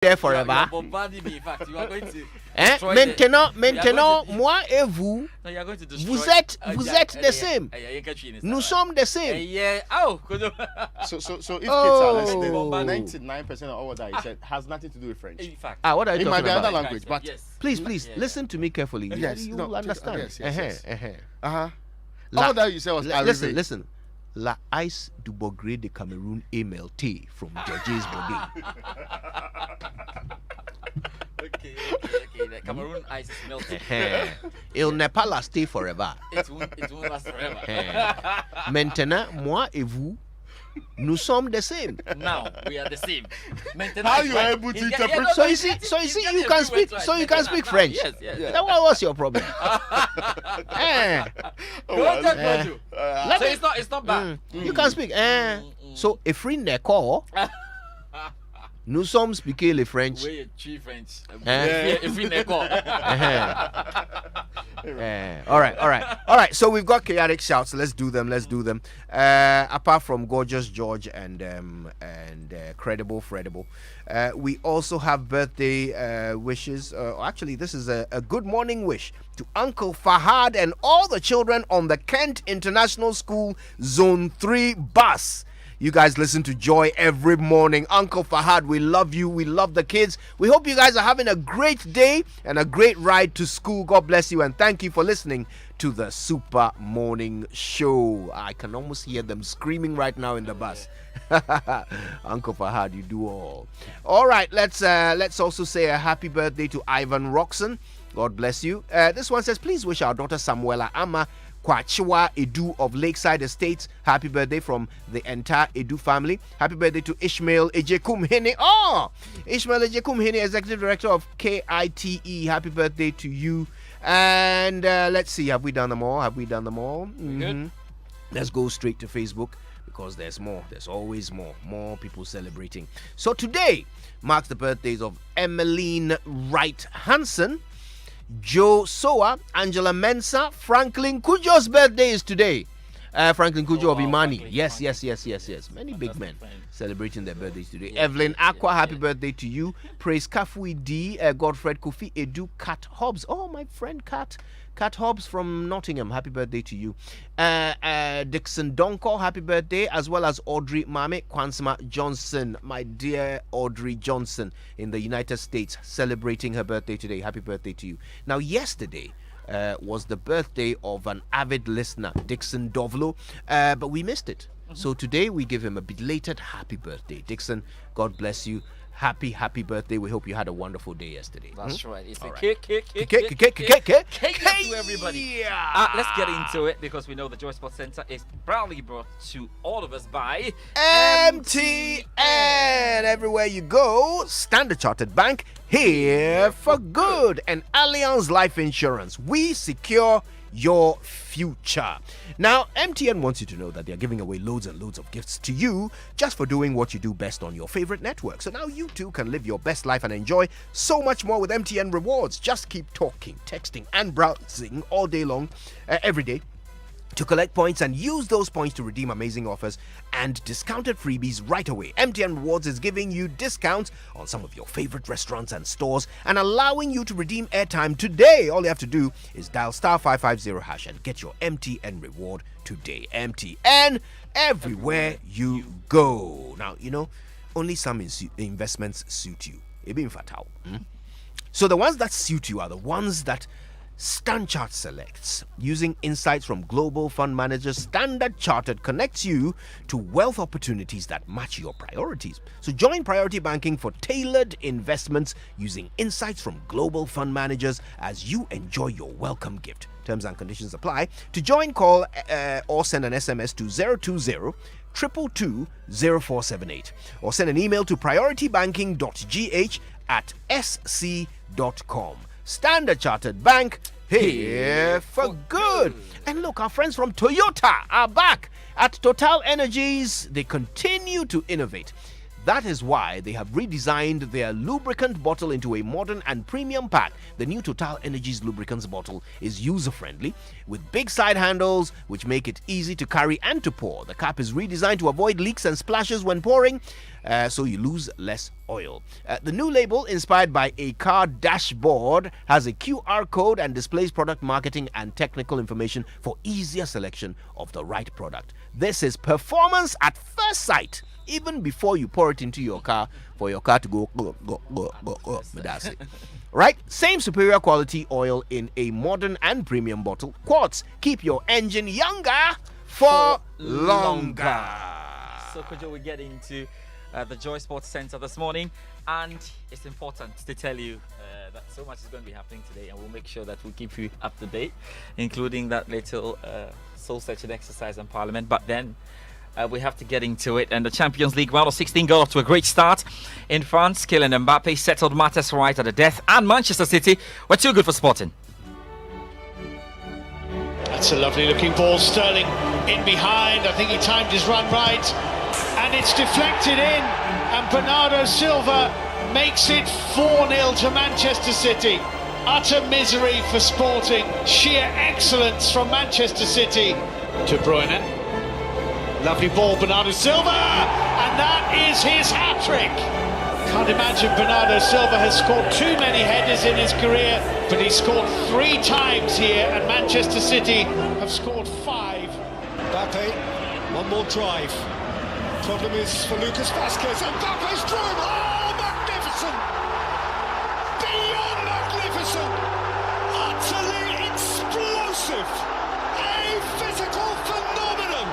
there forever. You are bombarding me. In fact, you are going to. Maintenant, moi et vous, No, you are going to vous êtes the same. Nous sommes the same. Yeah. Oh. So if kids are listening, 99% of all that he said has nothing to do with French. In fact, What are you it might talking be about? another language, but Please, listen to me carefully. Yes, you no, will understand. yes. La- All that you said was listen. La Ice du Bogré de Cameroun email T from Georges Bode. Okay. The Cameroon ice is melting. Il n'est pas resté forever. It won't last forever. Maintenant, moi et vous, nous sommes the same. Now we are the same. How you are able to interpret? So you see, you can speak. So you can speak French. Yes. Then what was your problem? So it's not bad. You can speak. So a free neko. Nous sommes speaking le French. We chief French. If we neck All right. So we've got chaotic shouts. Let's do them. Apart from Gorgeous George and Credible Fredible, we also have birthday wishes. Actually, this is a good morning wish to Uncle Fahad and all the children on the Kent International School Zone 3 bus. You guys listen to Joy every morning. Uncle Fahad, we love you. We love the kids. We hope you guys are having a great day and a great ride to school. God bless you and thank you for listening to the Super Morning Show. I can almost hear them screaming right now in the bus. Uncle Fahad, you do all. All right, let's also say a happy birthday to Ivan Roxon. God bless you. This one says, please wish our daughter Samuela Ama Kwachiwa Edu of Lakeside Estates happy birthday from the entire Edu family. Happy birthday to Ishmael Ejekum Hene. Ishmael Ejekum Hene, Executive Director of KITE. Happy birthday to you. And let's see, have we done them all? Mm-hmm. Let's go straight to Facebook because there's more. There's always more people celebrating. So today marks the birthdays of Emmeline Wright Hansen, Joe Soa, Angela Mensah, Franklin Kujo's birthday is today. Franklin Kujo of Imani. Yes. Many big men celebrating their birthdays today. Evelyn Aqua, happy birthday to you. Praise Kafui D, Godfred Kofi Edu, Kat Hobbs. Oh, my friend Kat Hobbs from Nottingham, happy birthday to you. Dixon Donko, happy birthday, as well as Audrey Mame Kwansma Johnson, my dear Audrey Johnson in the United States, celebrating her birthday today. Happy birthday to you. Now, yesterday was the birthday of an avid listener, Dixon Dovlo, but we missed it. So today we give him a belated happy birthday. Dixon, God bless you. Happy birthday. We hope you had a wonderful day yesterday. That's right. It's a cake to everybody. Yeah. Let's get into it because we know the Joy Sports Center is proudly brought to all of us by MTN. Everywhere you go, Standard Chartered Bank, here for good. And Allianz Life Insurance. We secure your future. Now, MTN wants you to know that they're giving away loads and loads of gifts to you just for doing what you do best on your favorite network. So now you too can live your best life and enjoy so much more with MTN Rewards. Just keep talking, texting, and browsing all day long, every day, to collect points and use those points to redeem amazing offers and discounted freebies right away. MTN Rewards is giving you discounts on some of your favorite restaurants and stores and allowing you to redeem airtime today. All you have to do is dial *550# and get your MTN reward today. MTN, everywhere you go. Now, only some investments suit you. So the ones that suit you are the ones that StanChart selects. Using insights from global fund managers, Standard Chartered connects you to wealth opportunities that match your priorities. So join Priority Banking for tailored investments using insights from global fund managers as you enjoy your welcome gift. Terms and conditions apply. To join, call or send an SMS to 020-222-0478 or send an email to prioritybanking.gh@sc.com. Standard Chartered Bank, here for good. And look, our friends from Toyota are back. At Total Energies, they continue to innovate. That is why they have redesigned their lubricant bottle into a modern and premium pack. The new Total Energies lubricants bottle is user-friendly with big side handles which make it easy to carry and to pour. The cap is redesigned to avoid leaks and splashes when pouring, so you lose less oil. The new label, inspired by a car dashboard, has a QR code and displays product marketing and technical information for easier selection of the right product. This is performance at first sight, even before you pour it into your car for your car to go. That's it. Right? Same superior quality oil in a modern and premium bottle. Quartz, keep your engine younger for longer. So, Kojo, we get into the Joy Sports Center this morning, and it's important to tell you that so much is going to be happening today, and we'll make sure that we keep you up to date, including that little soul-searching exercise in Parliament. But then we have to get into it, and the Champions League round of 16 got off to a great start in France. Kylian Mbappe settled matters right at the death, and Manchester City were too good for Sporting. That's a lovely looking ball. Sterling in behind. I think he timed his run right. And it's deflected in. And Bernardo Silva makes it 4-0 to Manchester City. Utter misery for Sporting. Sheer excellence from Manchester City. De Bruyne. Lovely ball, Bernardo Silva. And that is his hat-trick. Can't imagine Bernardo Silva has scored too many headers in his career, but he scored 3 times here, and Manchester City have scored 5. Mbappe, one more drive. Problem is for Lucas Vazquez, and Mbappe's through. Oh, magnificent! Beyond magnificent! Utterly explosive! A physical phenomenon!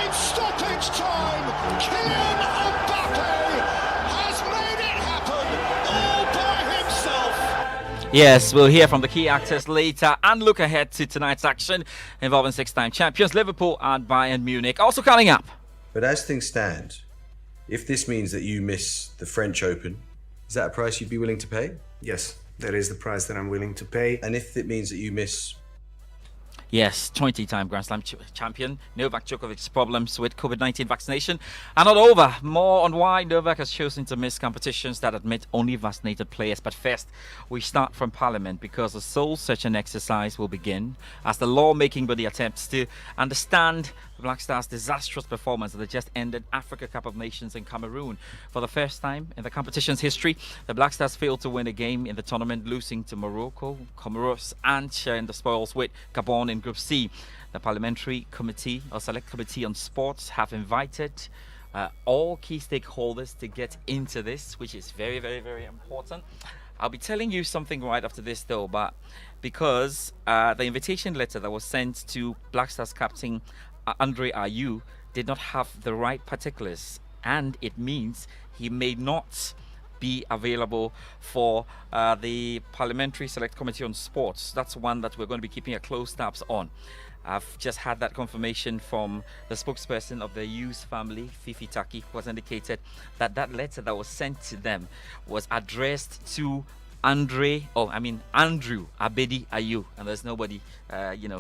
In stoppage time, Kylian Mbappe has made it happen all by himself. Yes, we'll hear from the key actors later and look ahead to tonight's action involving 6-time champions Liverpool and Bayern Munich. Also coming up. But as things stand, if this means that you miss the French Open, is that a price you'd be willing to pay? Yes, that is the price that I'm willing to pay. And if it means that you miss... Yes, 20-time Grand Slam champion Novak Djokovic's problems with COVID-19 vaccination are not over. More on why Novak has chosen to miss competitions that admit only vaccinated players. But first, we start from Parliament, because the soul-searching exercise will begin as the lawmaking body attempts to understand the Black Stars' disastrous performance that just ended Africa Cup of Nations in Cameroon. For the first time in the competition's history, the Black Stars failed to win a game in the tournament, losing to Morocco, Comoros, and sharing the spoils with Gabon in Group C. The Parliamentary Committee, or Select Committee on Sports, have invited all key stakeholders to get into this, which is very, very, very important. I'll be telling you something right after this, though, but because the invitation letter that was sent to Black Stars captain Andre Ayew did not have the right particulars, and it means he may not be available for the Parliamentary Select Committee on Sports. That's one that we're going to be keeping a close tabs on. I've just had that confirmation from the spokesperson of the Hughes family, Fifi Taki, who has indicated that that letter that was sent to them was addressed to Andrew Abedi Ayew, and there's nobody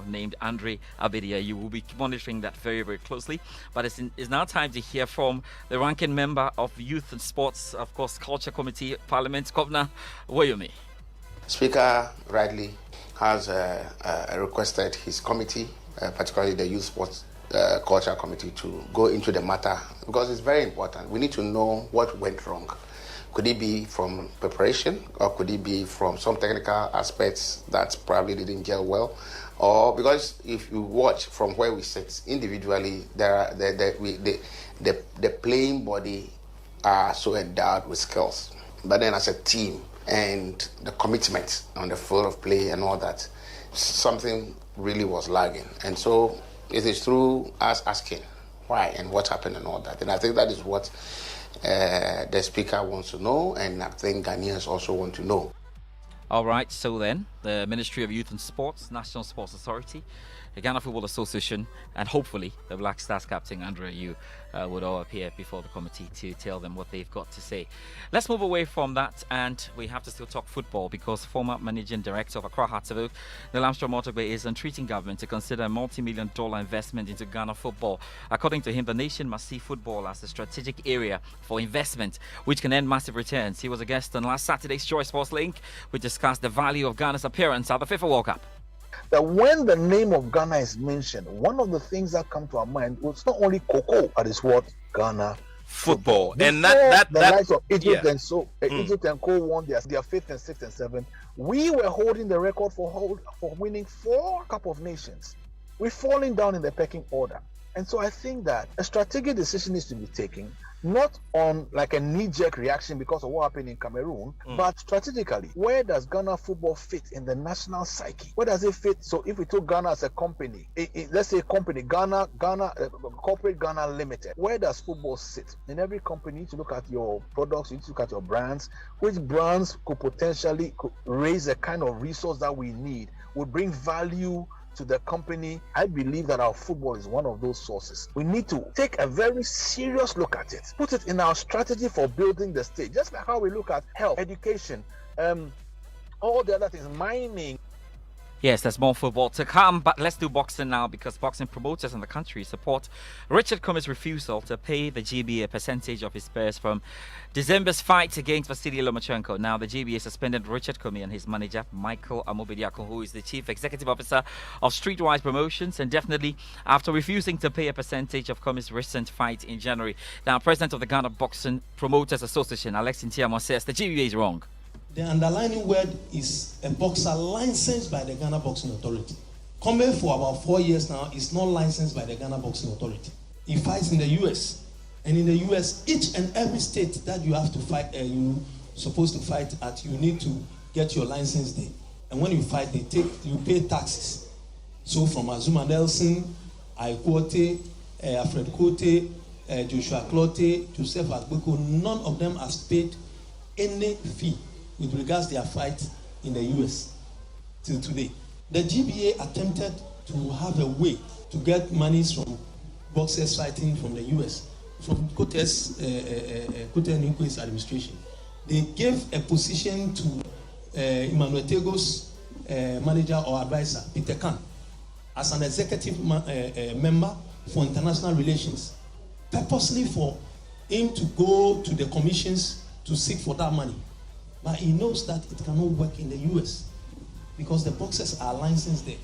named Andre Abedi Ayew. We'll be monitoring that very, very closely. But it's now time to hear from the ranking member of Youth and Sports, of course, Culture Committee, Parliament, Governor Woyomi. Speaker rightly has requested his committee, particularly the Youth Sports Culture Committee, to go into the matter, because it's very important. We need to know what went wrong. Could it be from preparation, or could it be from some technical aspects that probably didn't gel well? Or because if you watch from where we sit individually, the playing body are so endowed with skills. But then as a team and the commitment on the field of play and all that, something really was lagging. And so it is through us asking why and what happened and all that. And I think that is what the speaker wants to know, and I think Ghanaians also want to know. All right, so then the Ministry of Youth and Sports, National Sports Authority, the Ghana Football Association, and hopefully the Black Stars captain Andre Ayew would all appear before the committee to tell them what they've got to say. Let's move away from that, and we have to still talk football, because former managing director of Accra Hearts, Neil Armstrong Motogbe, is entreating government to consider a multi-million-dollar investment into Ghana football. According to him, the nation must see football as a strategic area for investment, which can earn massive returns. He was a guest on last Saturday's Joy Sports Link. We discussed the value of Ghana's appearance at the FIFA World Cup. That when the name of Ghana is mentioned, one of the things that come to our mind was not only cocoa, but it's what Ghana football. And the likes of Egypt Egypt and Co won their 5th and 6th and 7th. We were holding the record for winning 4 Cup of Nations. We're falling down in the pecking order. And so I think that a strategic decision needs to be taken, not on like a knee-jerk reaction because of what happened in Cameroon, but strategically. Where does Ghana football fit in the national psyche? Where does it fit? So if we took Ghana as a company, let's say company, corporate Ghana Limited, where does football sit? In every company, you need to look at your products, you need to look at your brands. Which brands could potentially raise the kind of resource that we need, would bring value to the company? I believe that our football is one of those sources. We need to take a very serious look at it, put it in our strategy for building the state, just like how we look at health, education, all the other things, mining. Yes, there's more football to come, but let's do boxing now, because boxing promoters in the country support Richard Cummings' refusal to pay the GBA a percentage of his purse from December's fight against Vasily Lomachenko. Now, the GBA suspended Richard Cummings and his manager, Michael Amobediako, who is the Chief Executive Officer of Streetwise Promotions, indefinitely after refusing to pay a percentage of Cummings' recent fight in January. Now, President of the Ghana Boxing Promoters Association, Alex Ntiamo, says the GBA is wrong. The underlying word is a boxer licensed by the Ghana Boxing Authority. Coming for about 4 years now is not licensed by the Ghana Boxing Authority. He fights in the US. And in the US, each and every state that you have to fight, you're supposed to fight at, you need to get your license there. And when you fight, you pay taxes. So from Azuma Nelson, Aikwote, Alfred Kote, Joshua Clote, Joseph Agbeko, none of them has paid any fee with regards to their fight in the US till today. The GBA attempted to have a way to get monies from boxers fighting from the US, from Kote Nkwesi's administration. They gave a position to Emmanuel Tego's manager or advisor, Peter Khan, as an executive member for international relations, purposely for him to go to the commissions to seek for that money. But he knows that it cannot work in the US because the boxers are licensed there.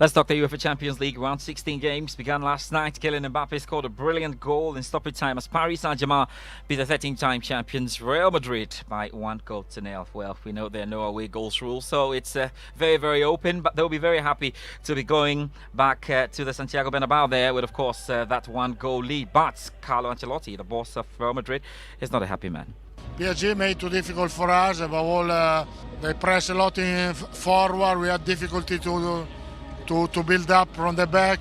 Let's talk the UEFA Champions League. Round 16 games began last night. Kylian Mbappe scored a brilliant goal in stoppage time as Paris Saint-Germain beat the 13-time champions Real Madrid by 1-0. Well, we know there are no away goals rules, so it's very, very open. But they'll be very happy to be going back to the Santiago Bernabeu there with, of course, that 1-goal lead. But Carlo Ancelotti, the boss of Real Madrid, is not a happy man. PSG made it too difficult for us. Above all, they press a lot in forward. We had difficulty to build up from the back.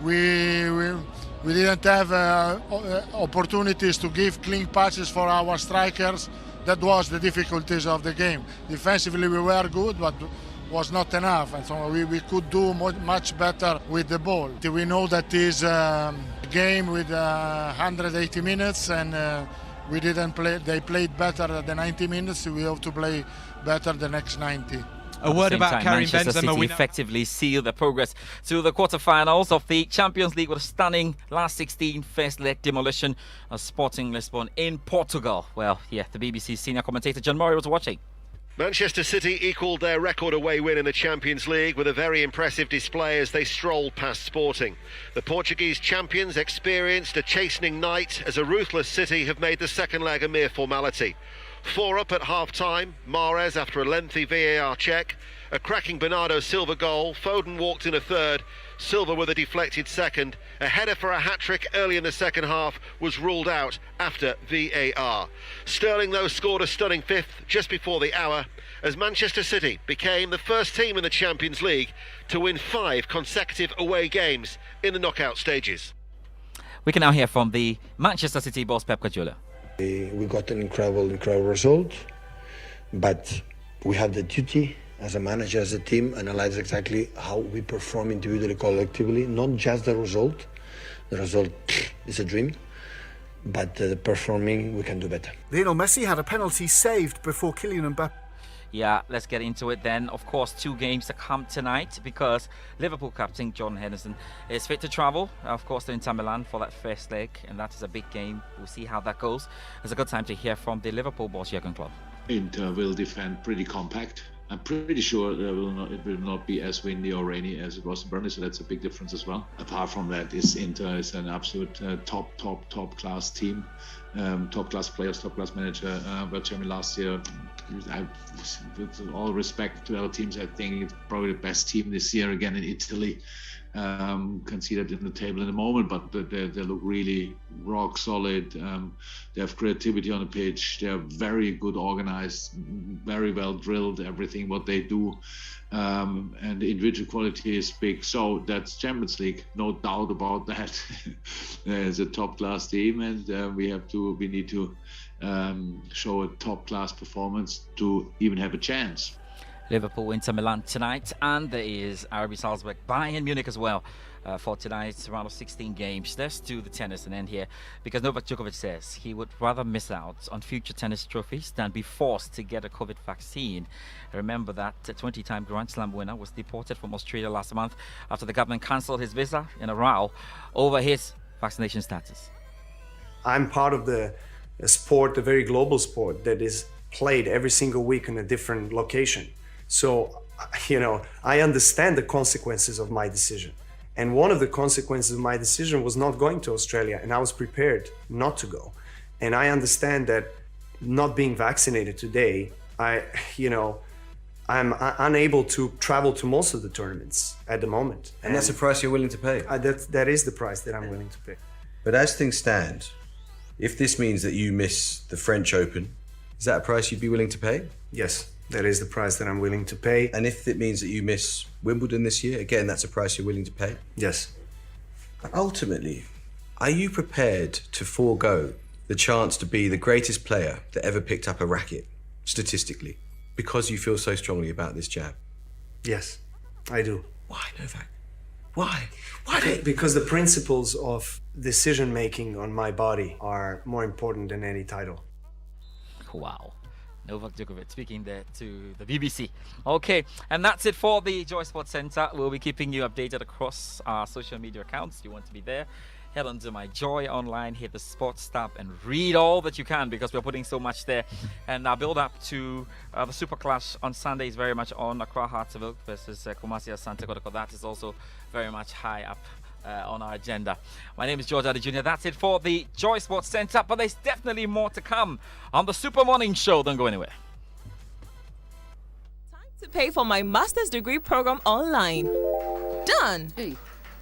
We didn't have opportunities to give clean passes for our strikers. That was the difficulties of the game. Defensively we were good, but was not enough, and so we could do much better with the ball. We know that is a game with 180 minutes, and we didn't play. They played better than the 90 minutes. We have to play better the next 90. A word about Karim Manchester Benzema. City effectively sealed their progress to the quarterfinals of the Champions League with a stunning last 16 first leg demolition of Sporting Lisbon in Portugal. Well, yeah, the BBC senior commentator John Murray was watching. Manchester City equalled their record away win in the Champions League with a very impressive display as they strolled past Sporting. The Portuguese champions experienced a chastening night as a ruthless City have made the second leg a mere formality. 4 up at half-time, Mahrez after a lengthy VAR check, a cracking Bernardo Silva goal, Foden walked in a third, Silva with a deflected second, a header for a hat-trick early in the second half was ruled out after VAR. Sterling, though, scored a stunning 5th just before the hour as Manchester City became the first team in the Champions League to win 5 consecutive away games in the knockout stages. We can now hear from the Manchester City boss, Pep Guardiola. We got an incredible result, but we have the duty as a manager, as a team, analyze exactly how we perform individually, collectively, not just the result. The result is a dream, but the performing, we can do better. Lionel Messi had a penalty saved before Kylian Mbappe. Yeah, let's get into it then. Of course, 2 games to come tonight because Liverpool captain Jordan Henderson is fit to travel, of course, to Inter Milan for that first leg, and that is a big game. We'll see how that goes. It's a good time to hear from the Liverpool boss, Jurgen Klopp. Inter will defend pretty compact. I'm pretty sure it will not be as windy or rainy as it was in Burnley, so that's a big difference as well. Apart from that, Inter is an absolute top class team, top class players, top class manager. But Germany last year, with all respect to other teams, I think it's probably the best team this year again in Italy. Can see that in the table in a moment, but they look really rock solid. They have creativity on the pitch. They are very good organized, very well drilled, everything what they do. And the individual quality is big. So that's Champions League, no doubt about that. It's a top class team, and we need to show a top class performance to even have a chance. Liverpool, Inter Milan tonight, and there is RB Salzburg, Bayern Munich as well for tonight's round of 16 games. Let's do the tennis and end here, because Novak Djokovic says he would rather miss out on future tennis trophies than be forced to get a COVID vaccine. Remember that 20-time Grand Slam winner was deported from Australia last month after the government cancelled his visa in a row over his vaccination status. I'm part of the sport, a very global sport that is played every single week in a different location. So, I understand the consequences of my decision. And one of the consequences of my decision was not going to Australia, and I was prepared not to go. And I understand that not being vaccinated today, I'm unable to travel to most of the tournaments at the moment. And that's a price you're willing to pay? That is the price that I'm willing to pay. But as things stand, if this means that you miss the French Open, is that a price you'd be willing to pay? Yes. That is the price that I'm willing to pay. And if it means that you miss Wimbledon this year, again, that's a price you're willing to pay? Yes. Ultimately, are you prepared to forego the chance to be the greatest player that ever picked up a racket, statistically, because you feel so strongly about this jab? Yes, I do. Why, Novak? Why? Because the principles of decision-making on my body are more important than any title. Wow. Novak Djokovic speaking there to the BBC. Okay, and that's it for the Joy Sports Centre. We'll be keeping you updated across our social media accounts. You want to be there, head on to my Joy Online, hit the sports tab and read all that you can, because we're putting so much there. And our build up to the Super Clash on Sunday is very much on. Accra Hartsville versus Kumasi Asante Kotoko. That is also very much high up on our agenda. My name is George Addy Jr. That's it for the Joy Sports Centre, but there's definitely more to come on the Super Morning Show. Don't go anywhere. Time to pay for my master's degree program online. Done. Hey,